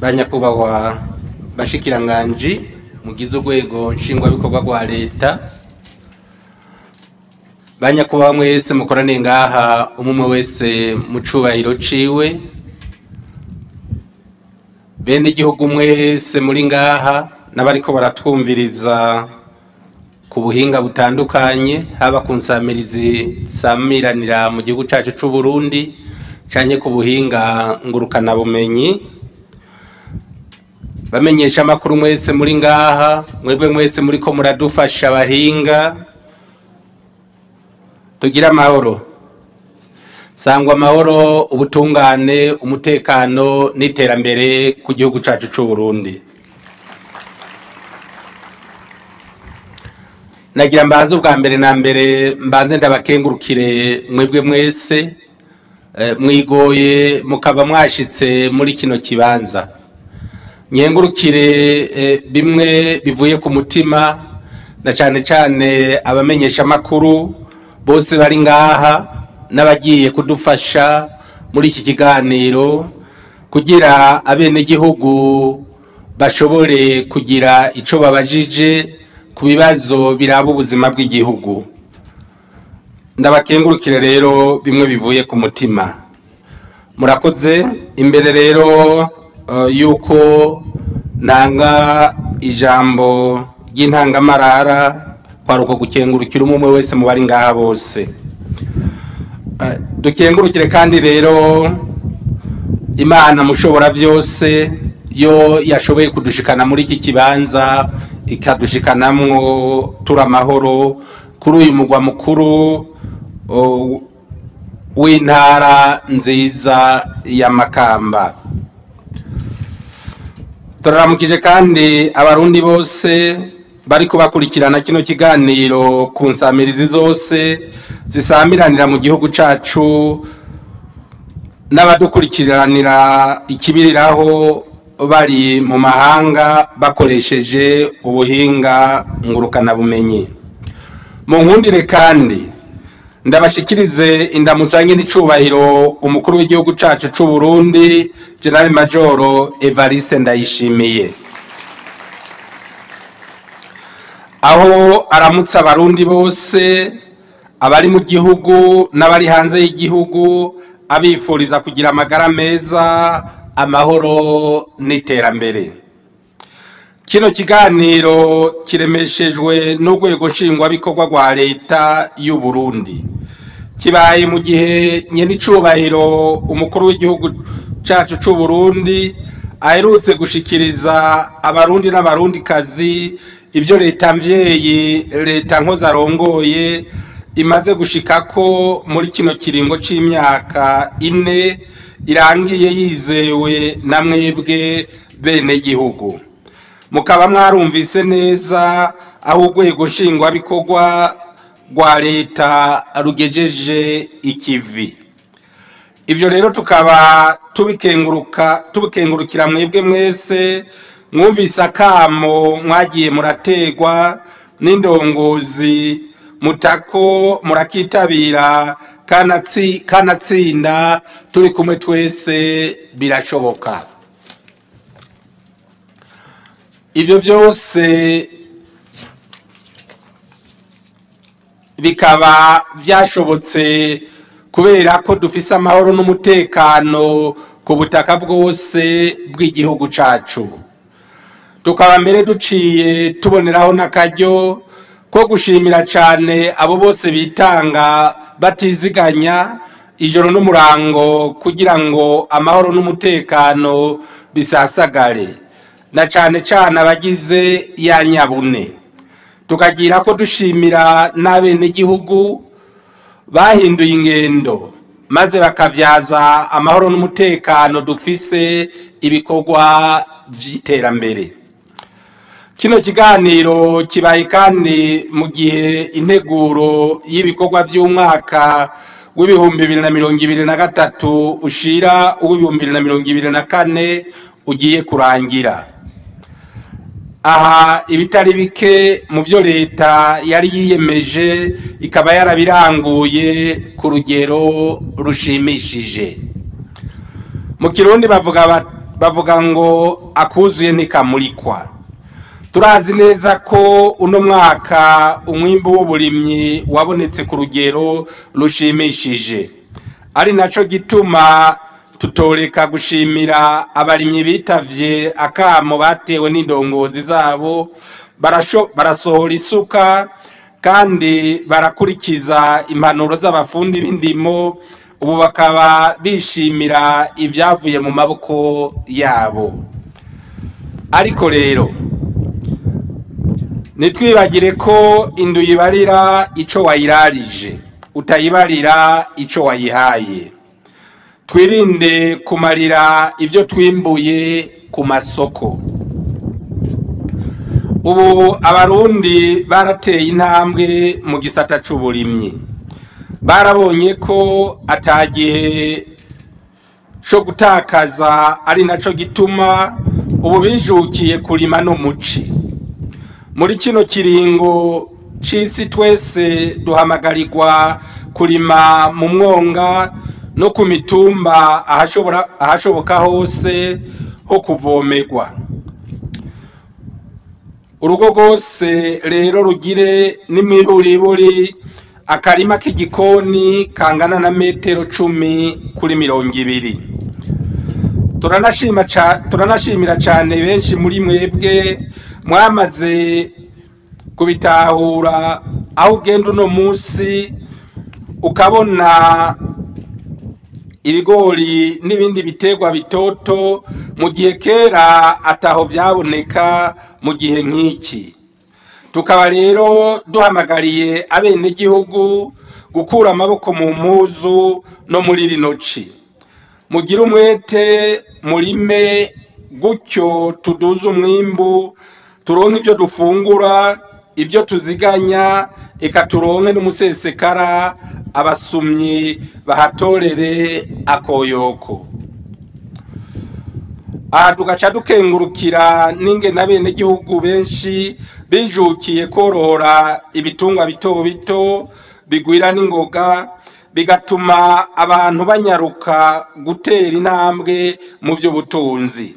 banyakubahwa bashikiranganji mugize urwego nshingwabikorwa rwa leta, banyakubahwa mwese mukorane ngaha, umwe wese mu cubahiro ciwe, bene igihugu mwese muri ngaha n'abariko baratwumviriza ku buhinga butandukanye, haba ku nsamirizi samiranira mu gihugu cacu c'u Burundi canke ku buhinga ngurukana bumenyi, bamenyesha amakuru mwese muri ngaha, mwebwe mwese muriko muradufasha abahinga, tugira amahoro, sangwa amahoro, ubutungane, umutekano n'iterambere ku gihugu cacu c'u Burundi. Nagira mbanze ubwa mbere na mbere mbanze ndabakengurukire mwebwe mwese mwigoye mukaba mwashitse muri kino kibanza. Nyengurukire bimwe bivuye ku mutima, na cane cane abamenyesha makuru bose bari ngaha n'abagiye kudufasha muri iki kiganiro kugira abene gihugu bashobore kugira ico babajije ku bibazo biraba ubuzima bw'igihugu. Ndabakengurukire rero bimwe bivuye ku mutima. Murakoze. Imbere rero yuko nanga ijambo ry'intangamarara kwaruko gukengurukira umwe wese mu bari ngaha bose. Dukengurukire kandi rero Imana mushobora vyose, yo yashoboye kudushikana muri iki kibanza ikadushikanamwo turi amahoro kuri uyu mugwa mukuru w'intara nziza ya Makamba. Turaramukije kandi abarundi bose bariko bakurikirana kino kiganiro ku nsamirizi zose zisamiranira mu gihugu cacu, n'abadukurikiranira ikibiriraho bari mu mahanga bakoresheje ubuhinga ngurukana bumenyi. Mu nkundire kandi ndabashikirize indamutsange n'icubahiro umukuru w'igihugu cacu c'u Burundi, General Major Evariste Ndayishimiye, aho aramutsa abarundi bose, abari mu gihugu n'abari hanze y'igihugu, abifuriza kugira amagara meza, amahoro n'iterambere. Kino kiganiro kiremeshejwe n'urwego nshingwabikorwa rwa leta y'u Burundi, kibaye mu gihe nyenicubahiro umukuru w'igihugu cacu c'u Burundi aherutse gushikiriza abarundi n'abarundikazi ivyo leta mvyeyi, leta nkozi arongoye imaze gushikako muri kino kiringo c'imyaka 4 irangiye yizewe na mwebwe bene gihugu. Mukaba mwarumvise neza aho urwego nshingwabikorwa rwa leta rugejeje ikivi. Ivyo rero tukaba tubikengurukira mwebwe mwese mwumvise akamo mwagiye murategwa n'indongozi mutako murakitabira kanatsinda, turi kumwe twese birashoboka. Ivyo vyose bikaba vyashobotse kubera ko dufise amahoro n'umutekano ku butaka bwose bw'igihugu cacu. Tukaba mbere duciye tuboneraho n'akaryo ko gushimira cane abo bose bitanga batiziganya ijoro n'umurango kugira ngo amahoro n'umutekano bisasagare, na cane cane abagize ya nyabune. Tukagira ko dushimira n'abene gihugu bahinduye ingendo maze bakavyaza amahoro n'umutekano dufise ibikorwa vy'iterambere. Kino kiganiro kibaye kandi mu gihe integuro y'ibikorwa vy'umwaka w'ibihumbi 2023 ushira uw'ibihumbi 2024 ugiye kurangira. Aha ibitari bike mu vyo leta yari yiyemeje ikaba yarabiranguye ku rugero rushimishije. Mu Kirundi bavuga bavuga ngo akuzuye ntikamurikwa. Turazi neza ko uno mwaka umwimbu w'uburimyi wabonetse ku rugero rushimishije, ari naco gituma tutoreka gushimira abarimyi bitavye akamo batewe n'indongozi zabo, barasohora isuka kandi barakurikiza impanuro z'abafundi b'indimo, ubu bakaba bishimira ivyavuye mu maboko yabo. Ariko rero nitwibagire ko indu yibarira ico wayirarije, utayibarira ico wayihaye. Twirinde kumarira ivyo twimbuye ku masoko. Ubu abarundi barateye intambwe mu gisata c'uburimyi, barabonye ko atagihe co gutakaza, ari naco gituma ubu bijukiye kurima no muci. Muri kino kiringo c'isi twese duhamagarirwa kurima mu mwonga no ku mitumba ahashoboka hose ho kuvomerwa. Urugo rwose rero rugire n'imiburiburi akarima k'igikoni kangana na metero 10 kuri 20. Turanashimira cane benshi muri mwebwe mwamaze kubitahura, aho ugenda uno munsi ukabona ibigori n'ibindi biterwa bitoto mu gihe kera ataho vyaboneka mu gihe nk'iki. Tukaba rero duhamagariye abene gihugu gukura amaboko mu mpuzu no muri rino ci. Mugira umwete murime, gutyo tuduze umwimbu, turonke ivyo dufungura, ivyo tuziganya, eka turonke n'umusesekara abasumyi bahatorere akoyoko. Aha tugaca dukengurukira n'ingene abene gihugu benshi bijukiye korora ibitungwa bito bito bigwira n'ingoga, bigatuma abantu banyaruka gutera intambwe mu vy'ubutunzi.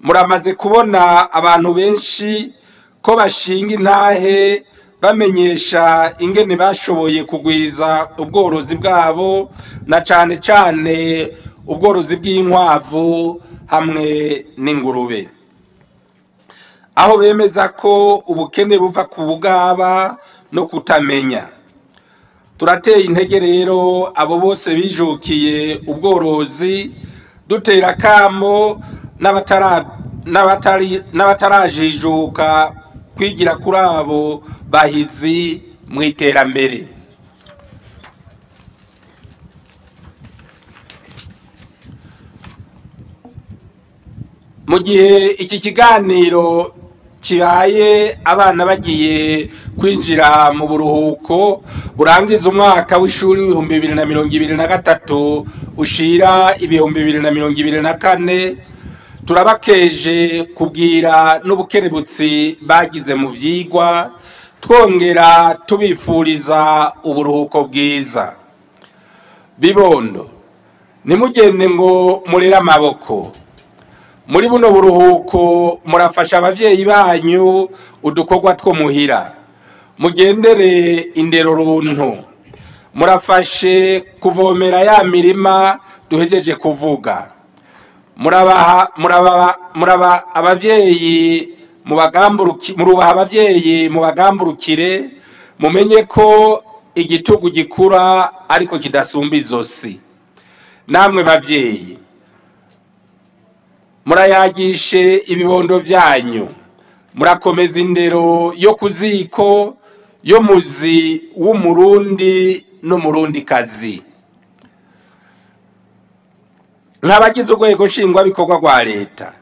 Muramaze kubona abantu benshi ko bashinga intahe bamenyesha ingene bashoboye kugwiza ubworozi bwabo, na cane cane ubworozi bw'inkwavu hamwe n'ingurube, aho bemeza ko ubukene buva ku bugaba no kutamenya. Turateye intege rero abo bose bijukiye ubworozi, dutera kamo n'abatarajijuka kwigira kuri abo bahizi mu iterambere. Mu gihe iki kiganiro kibaye abana bagiye kwinjira mu buruhuko burangiza umwaka w'ishuri 2023 ushira 2024, turabakeje kubwira n'ubukerebutsi bagize mu vyigwa, twongera tubifuriza uburuhuko bwiza. Bibondo, nimugende ngo murera amaboko. Muri buno buruhuko murafasha abavyeyi banyu udukorwa two muhira. Mugendere indero runtu, murafashe kuvomera ya mirima duhejeje kuvuga. Murubaha abavyeyi mu bagamburukire, mumenye ko igitugu gikura ariko kidasumba izosi. Namwe bavyeyi murayagishe ibibondo vyanyu, murakomeza indero yo kuziko yo muzi w'umurundi n'umurundi kazi. Nk'abagize urwego nshingwabikorwa rwa leta,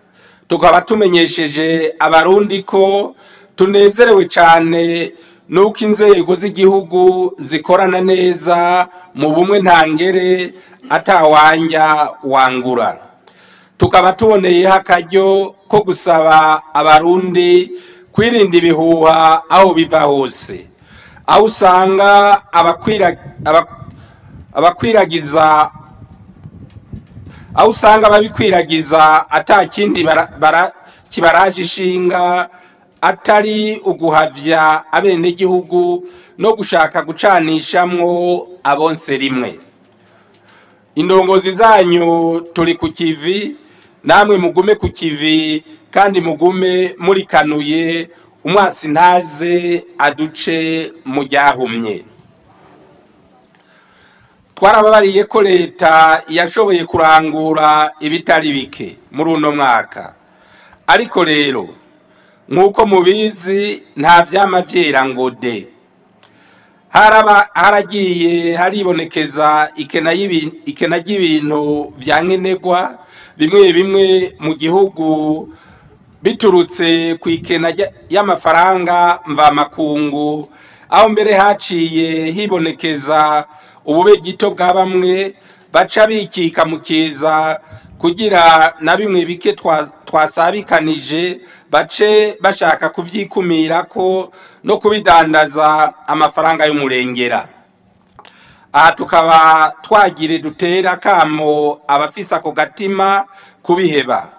tukaba tumenyesheje abarundi ko tunezerewe cane nuko inzego z'igihugu zikorana neza mu bumwe ntangere atawanja wangura. Tukaba tuboneyeho akaryo ko gusaba abarundi kwirinda ibihuha aho biva hose, aho usanga aho usanga babikwiragiza atakindi kibaraje ishinga atari uguhavya abenegihugu no gushaka gucanishamwo abonse rimwe. Indongozi zanyu turi ku kivi, namwe mugume ku kivi kandi mugume murikanuye, umwasi ntaze aduce mu ryahumye. Twarababariye ko leta yashoboye kurangura ibitari bike muri uno mwaka, ariko rero nk'uko mubizi nta vyama vyera ngo de. Haragiye haribonekeza ikena ry'ibintu vyankenerwa bimwe bimwe mu gihugu biturutse ku ikena y'amafaranga mvamakungu, aho mbere haciye hibonekeza ubube gito bwa bamwe baca bikika mu kiza kugira na bimwe bike twasabikanije bace bashaka kuvyikumirako no kubidandaza amafaranga y'umurengera. Aha tukaba twagire dutera kamo abafisa ko gatima kubiheba,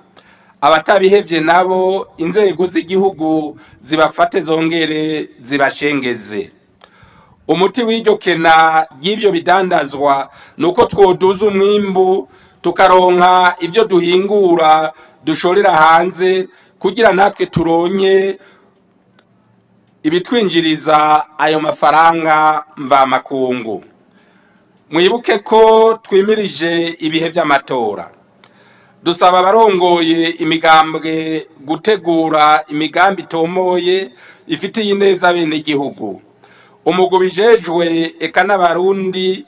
abatabihevye nabo inzego z'igihugu zibafate zongere zibashengeze. Umuti w'iryo kena ry'ivyo bidandazwa nuko twoduza umwimbu tukaronka ivyo duhingura dushorera hanze kugira natwe turonye ibitwinjiriza ayo mafaranga mvamakungu. Mwibuke ko twimirije ibihe vy'amatora, dusaba abarongoye imigambwe gutegura imigambi itomoye ifitiye ineza bene igihugu. Umugwi bijejwe eka n'abarundi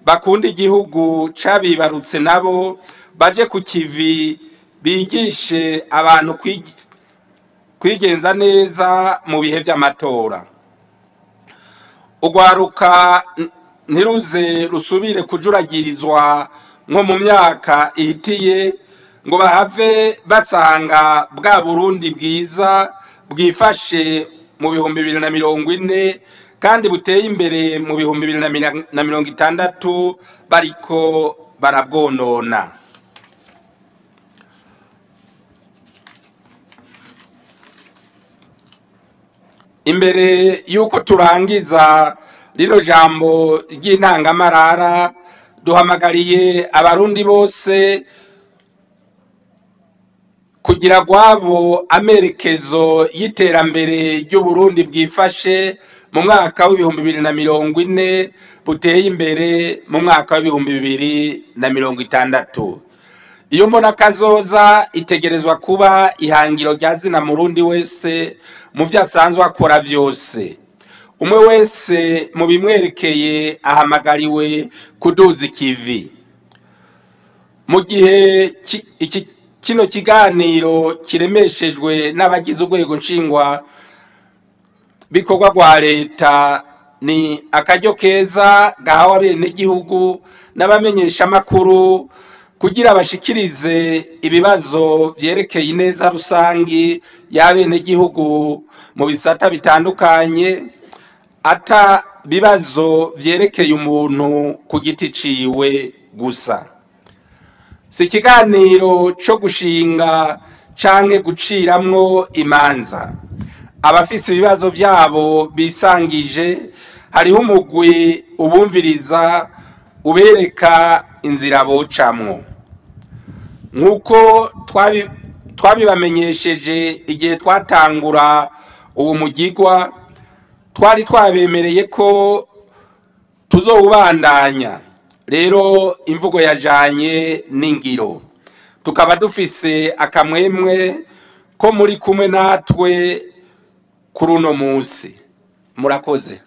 bakunda igihugu cabibarutse nabo baje ku kivi bigishe abantu kwigenza neza mu bihe vy'amatora. Ugwaruka ntiruze rusubire kujuragirizwa nko mu myaka ihitiye ngo bahave basanga bwa Burundi bwiza bwifashe mu 2040 kandi buteye imbere mu 2060 bariko barabwonona. Imbere yuko turangiza rino jambo ry'intangamarara, duhamagariye abarundi bose kugira gwabo amerekezo y'iterambere ry'Uburundi bwifashe mu mwaka w'2040 buteye imbere mu mwaka w'2060. Iyo mbona kazoza itegerezwa kuba ihangiro rya zina murundi wese mu vyasanzwe akora vyose. Umwe wese mu bimwerekeye ahamagariwe kuduza ikivi. Mu gihe kino kiganiro kiremeshejwe n'abagize urwego nshingwa bikorwa gwa leta, ni akaryo keza gahawe bene gihugu n'abamenyesha amakuru kugira bashikirize ibibazo vyerekeye ineza rusangi y'abene gihugu mu bisata bitandukanye, ata bibazo vyerekeye umuntu ku giti ciwe gusa. Si ikiganiro co gushinga canke guciramwo imanza. Abafise ibibazo vyabo bisangije, hariho umugwi ubumviriza ubereka inzira bocamwo. Nkuko twabibamenyesheje igihe twatangura ubu mugigwa, twari twabemereye ko tuzowubandanya. Rero imvugo yajanye n'ingiro, tukaba dufise akamwemwe ko muri kumwe natwe kuri uno munsi. Murakoze.